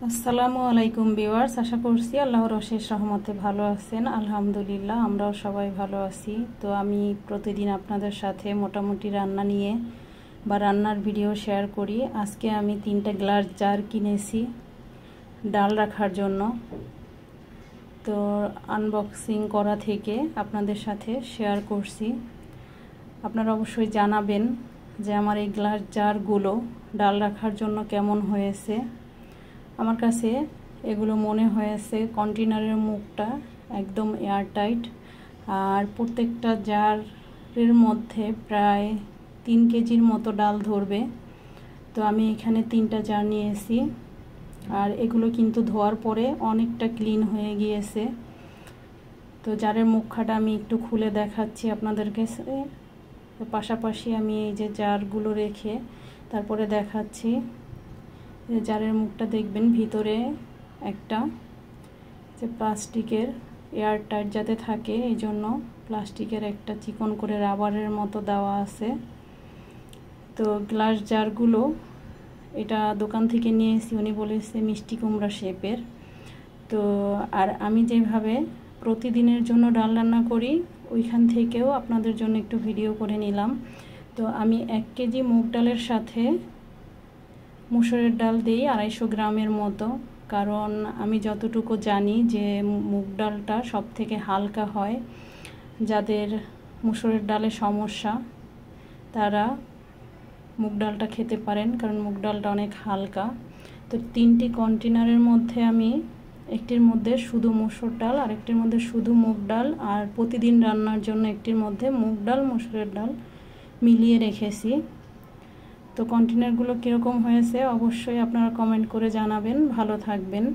আসসালামু আলাইকুম ভিউয়ার্স, আশা করছি আল্লাহর অশেষ রহমতে ভালো আছেন। আলহামদুলিল্লাহ, আমরাও সবাই ভালো আছি। তো আমি প্রতিদিন আপনাদের সাথে মোটামুটি রান্না নিয়ে বা রান্নার ভিডিও শেয়ার করি। আজকে আমি 3টা গ্লাস জার কিনেছি ডাল রাখার জন্য। তো আনবক্সিং করা থেকে আপনাদের সাথে শেয়ার করছি। আপনারা অবশ্যই জানাবেন যে আমার এই গ্লাস জারগুলো ডাল রাখার জন্য কেমন হয়েছে। আমার কাছে এগুলো মনে হয়েছে কন্টেনারের মুখটা একদম এয়ারটাইট, আর প্রত্যেকটা জারের মধ্যে প্রায় 3 কেজির মতো ডাল ধরবে। তো আমি এখানে 3টা জার নিয়েছি, আর এগুলো কিন্তু ধোয়ার পরে অনেকটা ক্লিন হয়ে গিয়েছে। তো জারের মুখখাটা আমি একটু খুলে দেখাচ্ছি আপনাদের কাছে। তো পাশাপাশি আমি এই যে জারগুলো রেখে তারপরে দেখাচ্ছি। জারের মুখটা দেখবেন ভিতরে একটা যে প্লাস্টিকের এয়ারটাইট যাতে থাকে, এই জন্য প্লাস্টিকের একটা চিকন করে রাবারের মতো দেওয়া আছে। তো গ্লাস জারগুলো এটা দোকান থেকে নিয়েছি, উনি বলেছে মিষ্টি কুমড়া শেপের। তো আর আমি যেভাবে প্রতিদিনের জন্য ডাল রান্না করি ওইখান থেকেও আপনাদের জন্য একটু ভিডিও করে নিলাম। তো আমি 1 কেজি মুগ ডালের সাথে মুসুরের ডাল দিই 250 গ্রামের মতো, কারণ আমি যতটুকু জানি যে মুগ ডালটা সব থেকে হালকা হয়। যাদের মুসুরের ডালের সমস্যা তারা মুগ ডালটা খেতে পারেন, কারণ মুগ ডালটা অনেক হালকা। তো 3টি কন্টেনারের মধ্যে আমি একটির মধ্যে শুধু মসুর ডাল, আরেকটির মধ্যে শুধু মুগ ডাল, আর প্রতিদিন রান্নার জন্য একটির মধ্যে মুগ ডাল মসুরের ডাল মিলিয়ে রেখেছি। তো কন্টেনারগুলো কীরকম হয়েছে অবশ্যই আপনারা কমেন্ট করে জানাবেন। ভালো থাকবেন।